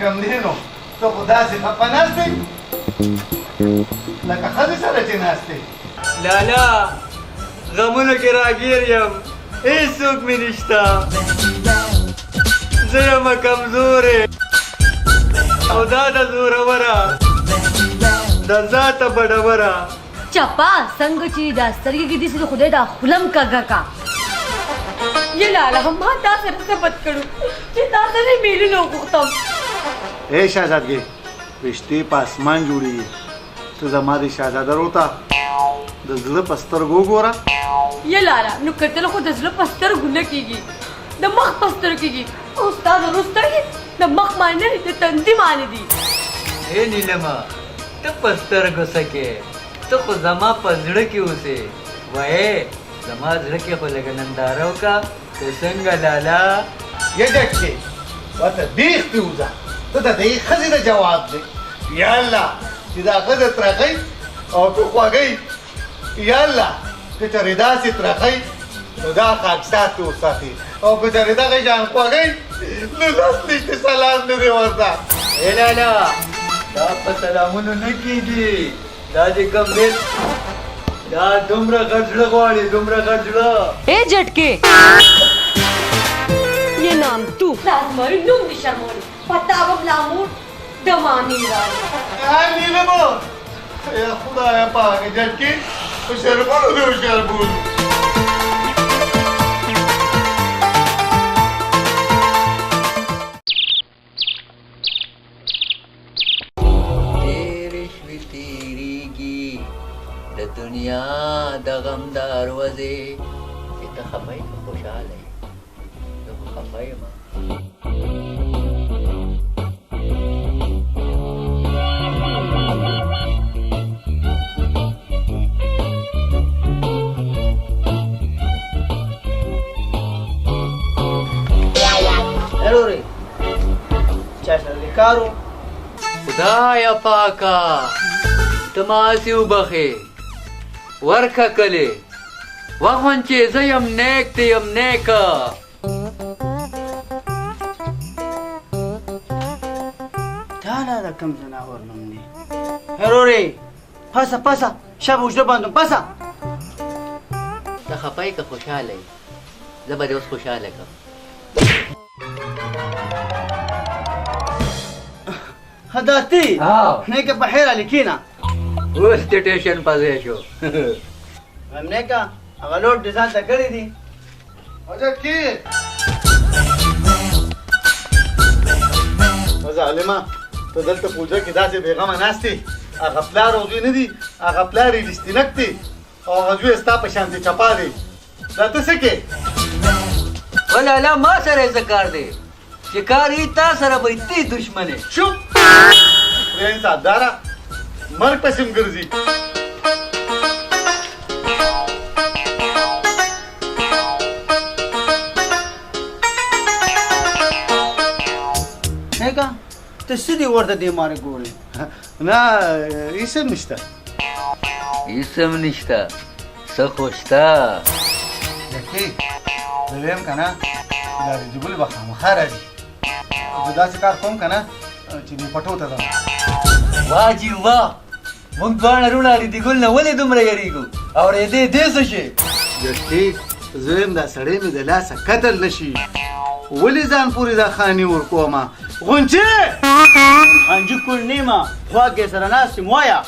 کوم دی نو ته خو داسې خفه ناستې لکه ښځې سره چې ناستې. لالا غمونو کې راګیر یم، هېڅوک مې نشته، زه یم کمزورې او دا د زوروره د ذاته بډوره. چپا څنګه چې دا سترګې کې دي چې خدای دا خلم کږه کا. یہ لالا ما تا سره څه بد کړو چې تا سره میلونه وغوښتم. اے شهزادګۍ رشتې په اسمان جوړېږي، ته زما د شهزاده روته د زړه په سترګو وګوره. یہ لالا نو کتل خو د زړه په سترګو نه کېږي، د مخ په سترګو کېږي. او ستا د روح سترګې د مخ باندې نه دي، د تندي باندې دي. اے نیلما ته په سترګو څه کې، ته خو زما په زړه کې اوسې. وایې زما زړه کې خو لږه ننداره وکړه که څنګه لالا. یې ډکې ورته بیخ پې وځه، ته د دې ښځې د جواب دی. یا الله چې دا ښځه ترخی او تو خوږی، یا الله که چېرې داسې ترخی نو دا خاکسات دې وساتي، او که چېرې دغه شان خوږی نو لاس نشته سلام نه دی ورته. اے لالا دا په سلامونو نه کېږي، دا دې کوم دی دا دومره غټ زړه غواړي، دومره غټ زړه. اے جټکے یہ نام تو لازماری نوم دی شرمولی پتا اب لامور دمامی رانی. نیلمو ای خدایا پاک جټکې په شرمونو دې وشرمولو. د دنیا د غم دروازې چې ته خفه یې که خوشحاله یې، زه خو خفه یم. ضروري چا سره دې کار و؟ خدایه پاکه ته ماسې وبخې ورکه کلې وغونچې زه یم نیک ته یم نیکه. دا لا د کوم ځناور نوم دی؟ ضروري پسه پسه شب اوږده باندې پسه. ته خفه یې که خوشحاله یې، زه به دې اوس خوشحاله کړم. هداتي نیکه په حیره لیکینه اوس دې ټیشن په ځای شو. نیکه هغه لوټ دې ځان ته کړی دي. او جټکې ظالمه ته دلته پوجا کې داسې بېغمه ناستې، هغه پلار هغې نه دي، هغه پلار یې لستینک دی او هغه زوی ستا په شانتې چپا دی. دا ته څه کې؟ ولالا ما سره یې څه کار دی چې کار یې تا سره به تی دشمنې. چوپ پرې ساداره مرګ پسې م ګرځي. نیکه ته څه دې ورته دې مارې ګورې؟ نه هېڅ هم نشته. هېڅ هم نشته، څه خو شته. جټکې زه ویم که نه چې دا رجګل به خامخا راځي، زه داسې کار کوم که نه چې دې پټو ته ځم. واه جي واه موږ دواړه روڼه ریډیګل نه ولې دومره یېرېږو؟ اورېدې دې څه شي؟ جټکې زه یم دا سړی مې د لاسه قتل نه شي، ولې ځان پورې دا خاني ورکومه؟ غونچې خانجي کول نیمه خواږې سره ناست یم وایه.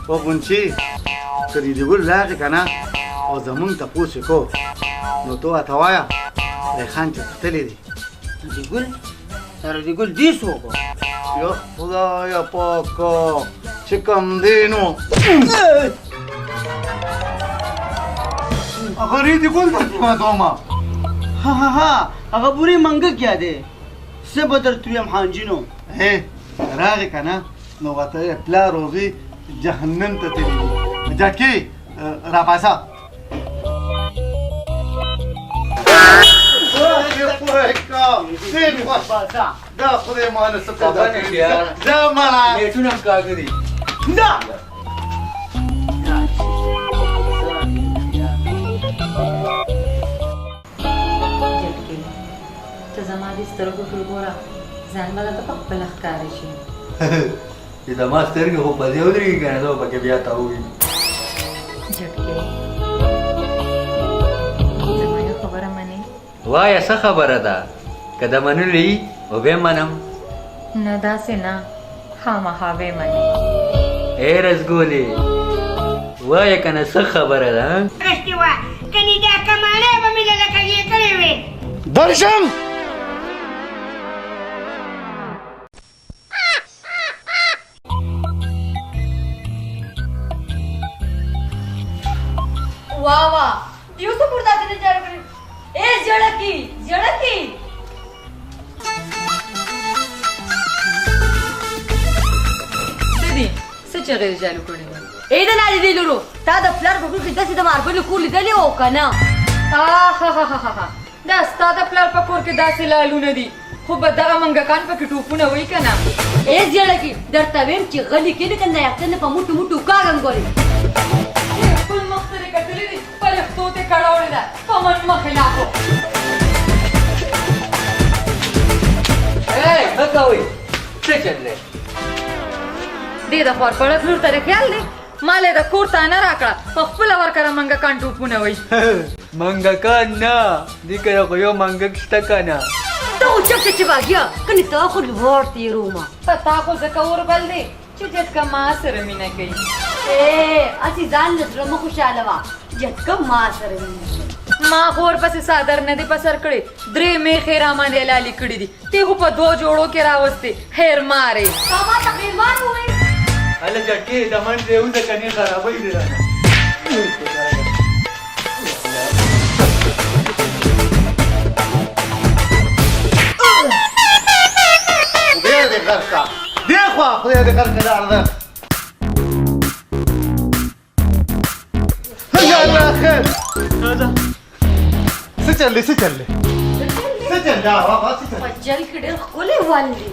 او غونچې که ریډیګل راغې که نه او زمونږ تپوس یې کو نو ته ورته وایه ریحان چې تللی دی. ریډیګل سره ریډیګل دې څوک و؟ یا خدایه پاکه چې کوم دی نو هغه ریډیګل درته ماتومه. ها ها ها هغه بورې منګک یادې څه به درته ویم حانجینو. هې راغې که نه نو ورته یې پلار هغې جهنم ته تللی دي. جټکې راپاسه دا خدای ماله څه پیدا کړي. ځه مړه نیټونه هم کاږه دي. نه ته زما د سترګو کې وګوره، ځان به درته په خپله ښکاره شي چې زما سترګې خو په دې ودرېږي که نه زه به پکې بیا ته ووینم جټکې زما یو خبره منې وایه څه خبره ده که د منلو وي خو بیا منم نه داسې نه خامخا به منې ای رسګولې وایه که نه څه خبره ده رښتې وه کنې دا کماڼه به مې له لکه یې کړې وې درشم वाह वाह यो तो पुरता देने जा रहे ए जड़की दीदी सच غیر جالو کړی اې دا نه دی لورو تا د فلر په کې داسې د ماربل کور لیدلې او کنه ها دا ستاد فلر په کور کې داسې لالونه دي خو به دغه منګکان په کې ټوپونه وای کنه اې جړکی درته ویم چې غلی کې نه کنه یاته په موټو موټو کاغم ګوري خپل مختره کټلې دي په لختو ته کړاوړې ده په من مخه لاکو ای هکوي څه چلې دې د خور پړک لور ته خیال دی مالې د کور ته نه راکړه په خپل ورکره منګکان ټوپونه وای منګکان نه دې کړه خو یو منګک شته کنه ته اوچکه چې باګیا کني ته خو لور تیروما پتا خو زکه ور بل دی چې جتکه ما سره مینه کوي اے اسی ځان نظر مو خوشاله وا جتکه ما سره مینه ما خور پسې صادر نه دی پسر کړي درې می خیره باندې لالي کړي دي ته په دو جوړو کې راوستي خیر ماره کما تقریر وانه وې هله جټکې د من دې و د کني خرابې دي خدای دې غر کا دی خو خدای دې غر کا دا يا الله خير هذا سجل لي سجل لا والله سجل فجر کډه خولې والي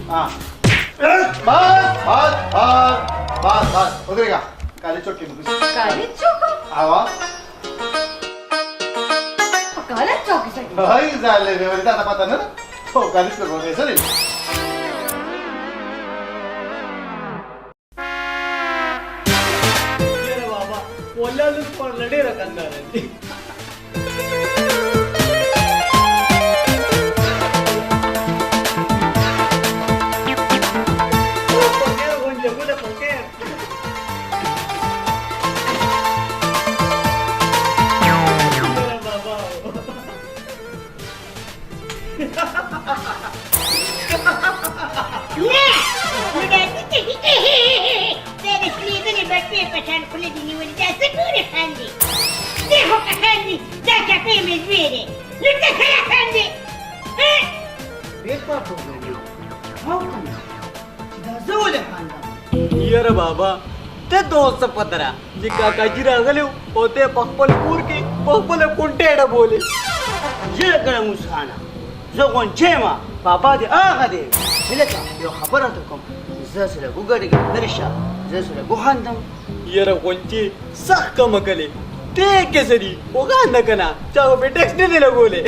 بس ودرېږه کالي چوکې مو کالي چوکو اوا کالي چوکې څنګه هاي زالې مې ورته نه پته نه ته کالي څه کوې سره یاره بابا والله لږ په ډېره کنداره دي نه نو دا څه دا د شلېدلې بټې په شان خوله دې نیولې دا څه ټولې خاندي دې خو که خاندي دا چپې مې زوی دی نو ته کله خاندې یاره بابا ته دوست پتره چې کاکاجي راغلی او ته په خپل کور کې په خپله کونټېډه بولې ژر کړه مسخانه زه غونچې ما بابا دې هغه دی هلکه یو خبره ته کوم زه سره وګډېږم لرې شه زه سره وخاندم یاره غونچې سخت کمه کلې ته کې سړي وګانده که نه چا خو پې ټکس نه دی لګولی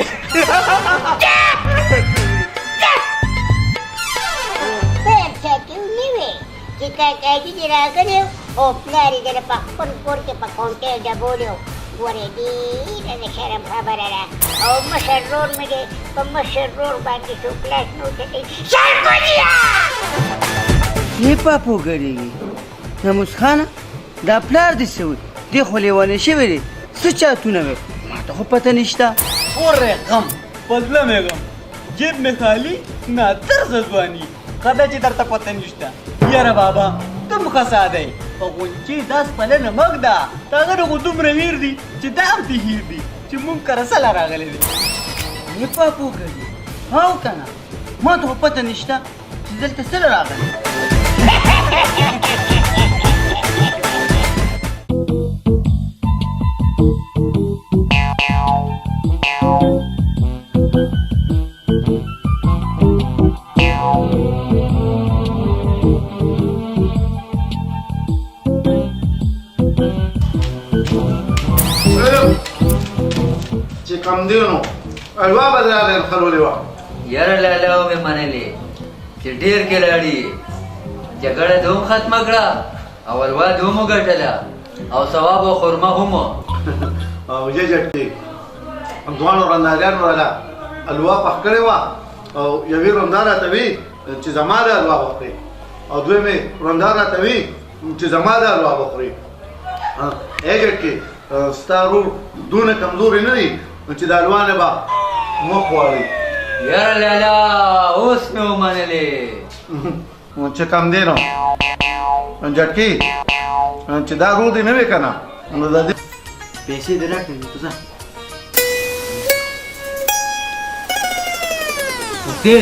ته یم ساتي نه وې چې کاکاجي دې راغلی او پلار یې دله په خپل کور کې په کونټۍ ډبولې و ګورې ډېره د شرم خبره ده او مشر رور مې دی په مشر رور باندې څوک لاس نه اوچتوي شرمولیا یې پاپ وګډېږي نه مسخانه دا پلار دې څه وي دې خو لیونی شوی دی څه چاتونه وې ما ته خو پته نشته اوره غم پزله مې غم جیب مې خالی ناتر ځواني خدای چې درته پته نشته یاره بابا ته مخه ساده یې په غونچې داس پلنه مګ ده تا هغه خو دومره هیر دي چې دا هم دې هیر دي چې مونږ کره سله راغلی دی یې پاپ وګډي هاو که نه ما ته خو پته نشته چې دلته څه راغلی چې کم دی نو الوا به درانه خلولې وه یاره لاله مې منلې چې ډیر کلاړي جګړه دوم ختمه کړه او الوا دوم وګټله او ثواب او خرمه هم او یې جټي هم دوانو رنداریان ولا الوا پخ کړی وا او یوی رندار ته وی چې زما د الوا وخوري او دوی می رندار ته وی چې زما د الوا وخوري اګر کې ستارو دونه کمزوري نه دي چې د الوا نه با مخ واري یاره لالا اوس مې ومنلې چې کم دی نو جټکی چې دا رو دی نه وی کنه نو د پیسې دې راکړې ته ځه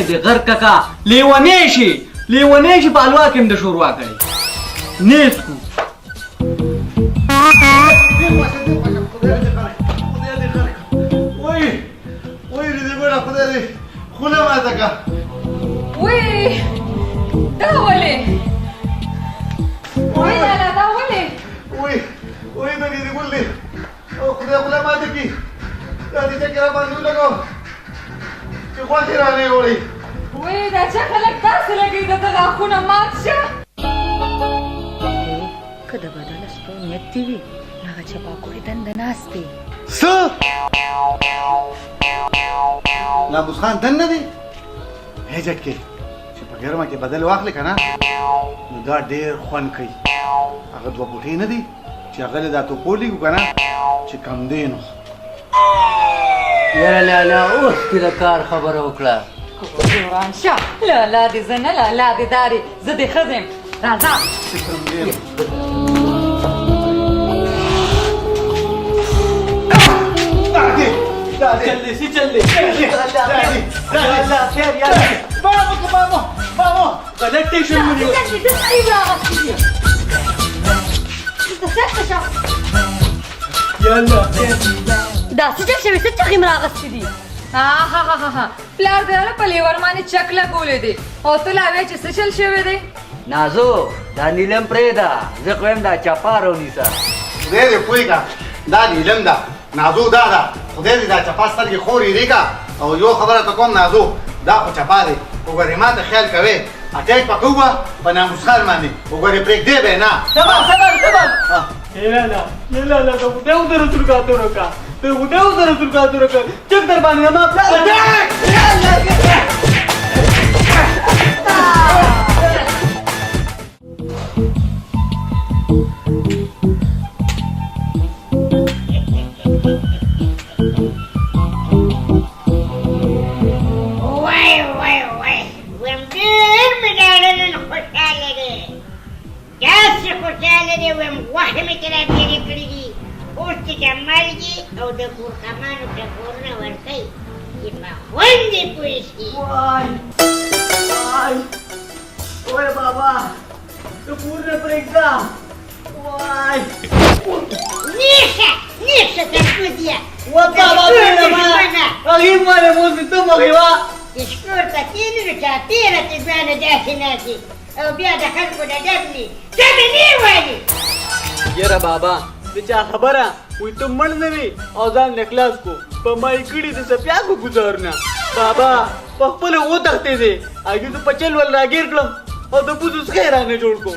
دې غر ککا لیونی شي په الوا کې هم د شوروا کړي نیس کو خونه ماته کا وای دا ولې وای لالا دا ولې وای د دې ګولې او خدای خپل ماته کی دا دې چې را باندې لګاو چې خوښي رانه وړي وای دا چې خلک تاسو لګي دا غاښونه مات شه کله بدل سپو نیت دی وی هغه چې پاکوري دند ناشته س نابوس خان دن نه دی هجټ کې چې په ګرمه کې بدل واخلې کنه نو دا ډېر خوند کوي هغه دوه بوټي نه دي چې هغه له دا تو پولی کو کنه چې کم دی نو یاره لالا اوس دې د کار خبره وکړه قرآن شاه لالا دې زه نه لالا دې داري زه دې ښځه یم راځه چې کم دی نو चल दे गलत टेंशन में دا څه چل شوي څه چغې م راغستې دي پلار دې هله په لیور باندې چک لګولی دی او ته لا وایې چې څه چل شوی دی نازو دا نیلم پرېږده زه خو یم دا چپا راونیسه خدای دې پوهېږه دا نیلم ده نازو دا ده خدای دې دا چپا سترګې خورې دي که او یو خبره ته کوم نازو دا خو چپا دی وګورې ما ته خیال کوې اټیک پکې وبه په ناموسخان باندې وګورې پرېږدې به نه لا तो उद्या उधर रसूल का तो रखा तो उद्या उधर रसूल का तो रखा चक दरबार में मां او د کور کمانو ټکورونه ورکوي چې په خوند دې پوه شي ओए बाबा तो पूरे परीक्षा वाई نیشه ترکودیا वो बाबा अभी मारे मुझ तो मगवा شکور ته تینو چا تیره ته ځانه داسې ناسي او بیا د خلکو د ډبلي ډبې نه وایي येरा बाबा तुझ्या खबरा वही तो मन नवी औजार नेकलास को पमाई कड़ी ते सप्या को गुजारना बाबा पप्पले वो तखते थे आगे तो पचल वाल रागीर क्लम और तो पुज उसके राने जोड़ को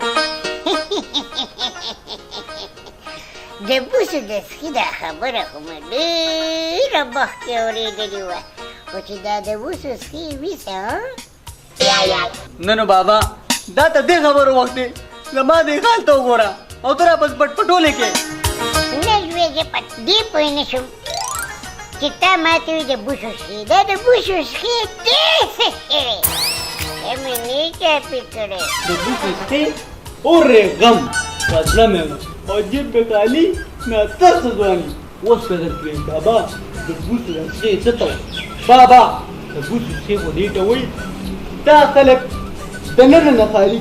د بوسو د سخي دا خبره خو مې ډېره مخکې اورېدلې وه خو چې دا د بوسو سخي ویسه ननो बाबा दा त दे खबर वक्त लमा दे खाल तो गोरा और तेरा बस पटपटोले के نه یوې زه په دې پوه نه شوم چې تا ماته وي د بوسو سخي دا د بوسو سخي ډېر څه شوی ته مې نه چاپې کړی उसके और रे गम बदला में और जिब बेकाली ना तरस जवानी वो सदर के बाबा दबूस रसे सतो बाबा दबूस से वो नीट हुई ता खलक दनन न खाली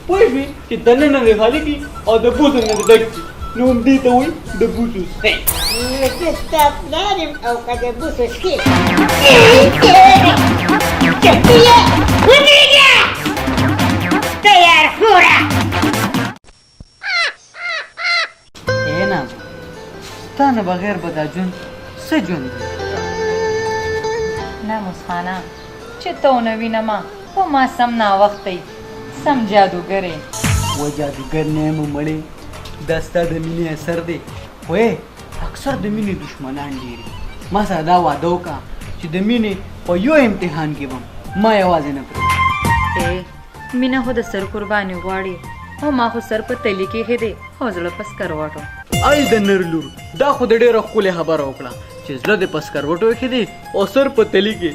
कोई भी कि दनन न खाली की और दबूस न दक नोम दी तो हुई दबूस से زه ستا پلار یم او که د بوسو سخي چپیه ودرېږه تیار خوره ए ना ताने बगैर बता जुन से जुन نه مسخانه چې ته ونه وینم خو ما سم ناوخته سم جادوګرې و جادوګر نه یم مړې دا ستا د مینې اثر دی خو اکثر د مینې دشمنان ډېري ما سره دا واده وکړه چې د مینې په یو امتحان کې به ما یوازې نه پرېږدم. مینه خو د سر قرباني غواړي او ما خو سر په تلي کې ایښی دی او زړه په سکروټو. ای د نر لور دا خو د ډېره ښکلې خبره وکړه چې زړه دې په سکروټو ایښی دی او سر په تلي کې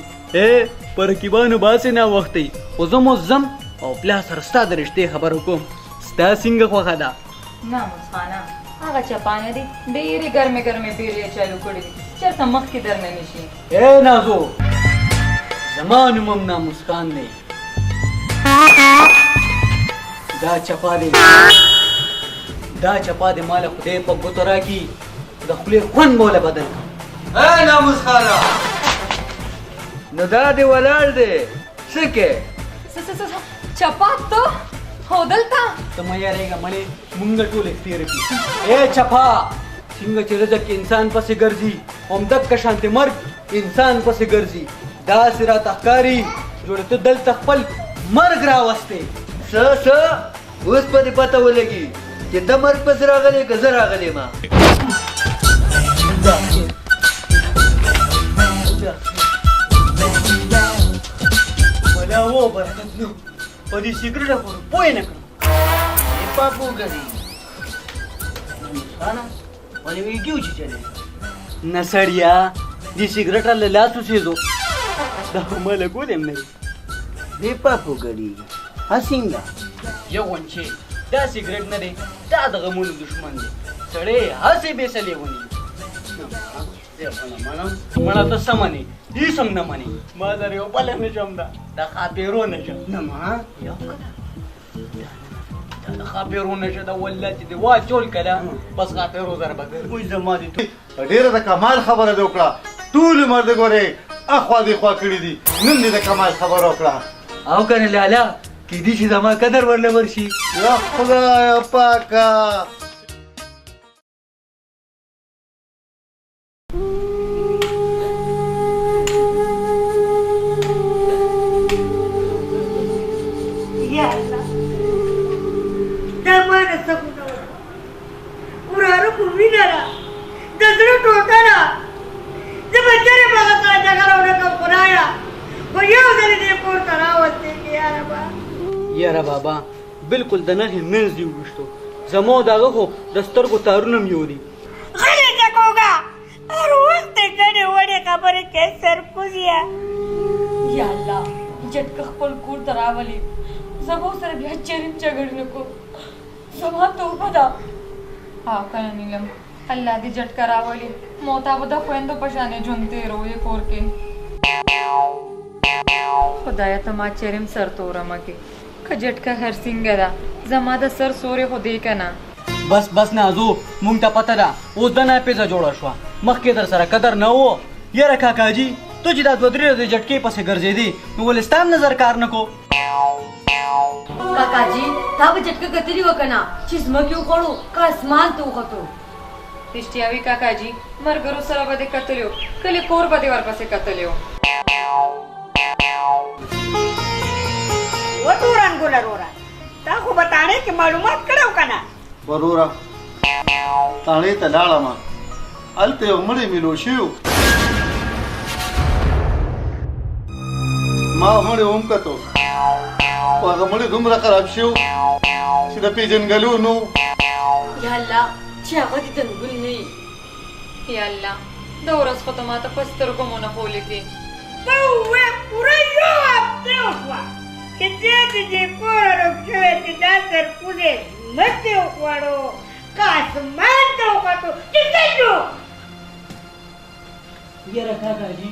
په رقیبانو باسې ناوختئ خو زه مو ځم او پلار سره ستا د رښتې خبره کوم ستا څنګه خوښه ده؟ نه مسخانه هغه چپانه دي ډېرې ګرمې ګرمې پیرې چالو کړي دي چېرته مخکې درنه نه شي. نازو زما نوم هم نامسکان دی دا چپا دی مال خدای په ګوتو راکړي د خولې خوند به وله بدل کړم. ناموسخانه نو دا دې ولاړ دی څه کې چپا ته هو دلته ته مه یارېږه مړې مونږ ټول اختیار کړي چپا څنګه چې رزق انسان پسې ګرځي همدغه شانتې مرګ انسان پسې ګرځي داسې راته ښکاري جوړې ته دلته خپل مرګ راوستې. څه اوس په دې پته ولګي چې ته مرګ پسې راغلی که زه راغلی ما ولا و برکت نو په دې سګرټه پورې پوه نه کړم. پاپو ګړي خانه ولې وی کیو چې چلے نه سړیا دې سګرټه له لاسو سیزو دا مله ګولم نه دې پاپو ګړي هسینګا یو ونچې دا سګرټ نه دی دا د غمونو دشمن دی سړی هسې بېسلې ونی مړه ته سمنې دې سم نه منې ما در یو بله نه شم دا خاپېرو نه شم نه ما یو د خاپېرو نه شه دا والله چې دې واچول کله بس خاپېرو زر به ګرځي. اوس زما دي ډېره د کمال خبره دې وکړه ټول عمر دې ګورې اخوا دې خوا کړي دي نن دې د کمال خبره وکړه او کنه لالا کیدی شي زما قدر ورله ورشي. یا خدای پاکه یاره بابا بالکل د نښې منځ دې وویشتو زما او د هغه خو د سترګو تارونه هم یو دي. غلی ټکوګه هر وخت یې ګډې وډې خبرې کوې سرکوزیه. یا الله جټکه خپل کور ته راولي زه به ورسره بیا چیرې جګړې نه کوم زما توبه ده. او کنه نیلم الله دې جټکه راولي موتا به د خویندو په شانې ژوند تېرو یې کور کې. خدایه ته ما چیرې هم سر تورمه کې که جټکه هر څنګه ده زما د سر سورې خو دی که نه. بس نازو مونږ ته پته ده اوس د ناپیزه جوړه شوه مخکې در سره قدر نه و. یاره کاکاجي ته چې دا دوه درې ورځې جټکې پسې ګرځېدې نو ولې ستا هم نظر کار نه کو؟ کاکاجي تا به جټکه کتلي وه که نه چې ځمکې وخوړو که اسمان ته وختو؟ رښتیا وي کاکاجي ملګرو سره به دې کتلی و کلي کور به دې ورپسې کتلی و. و توران ګله روره تا خو به تاڼې کې معلومات کړی و که نه؟ وروره تاڼې ته لاړم هلته یو مړی میلو شوی ما مړی ومکتو خو هغه مړی دومره خراب شو چې د پېژنګلو نو. یا الله چې هغه دې تنګل نه وي. یا الله د ورځ خو ته ما ته په سترګو مو نه ولیکې. ته ووایه پوره یو هفته وشوه چې دې دې کوره روک شوی چې دا سرکوزې ځمکې وخوړو که اسمان ته وختو چې څه شو؟ یاره کاکاجي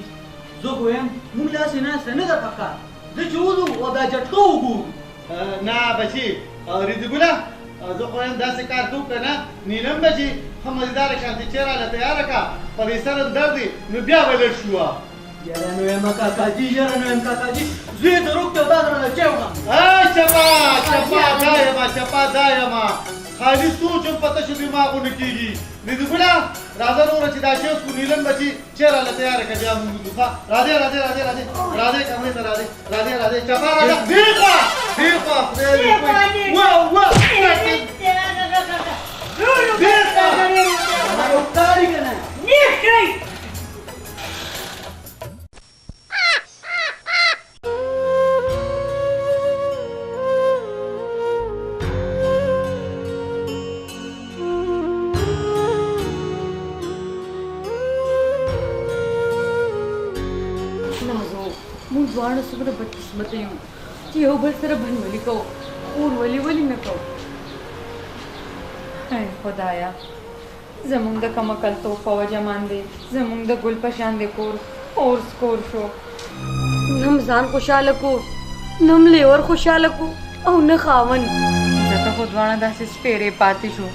زه خو یم مونږ داسې ناسته نه ده پکار زه چې وځو او دا جټکه وګورو. نه بچي ریزګله زه خو یم داسې کار تو که نه نیلم بچي ښه مزیداره شانتي چې راله تیاره کړه په دې سر درد دی نو بیا به لږ شوه. یاره نو یم کاکاجي زه یې ته روغ ته دا درله چای وکړم. چپا دا یمه خالي سوچ هم پته شو دماغونه کیږي دې ګولا راځه نور چې دا شی اوس کو نیلن بچي چیرې لا تیار کړه بیا موږ دوه راځه کمرې ته راځه چپا راځه دیخوا موږ دواړه څومره بدقسمته یو چې یو بل سره بنولي کوو ورولي ولې نه کوو ای خدایا زمونږ د کم عقل توب په وجه باندې زمونږ د ګل په شان د کور اور سکور شو نم ځان خوشحاله کو نم لیور خوشحاله کو او نه خاون زه ته خو دواړه داسې سپېرې پاتې شو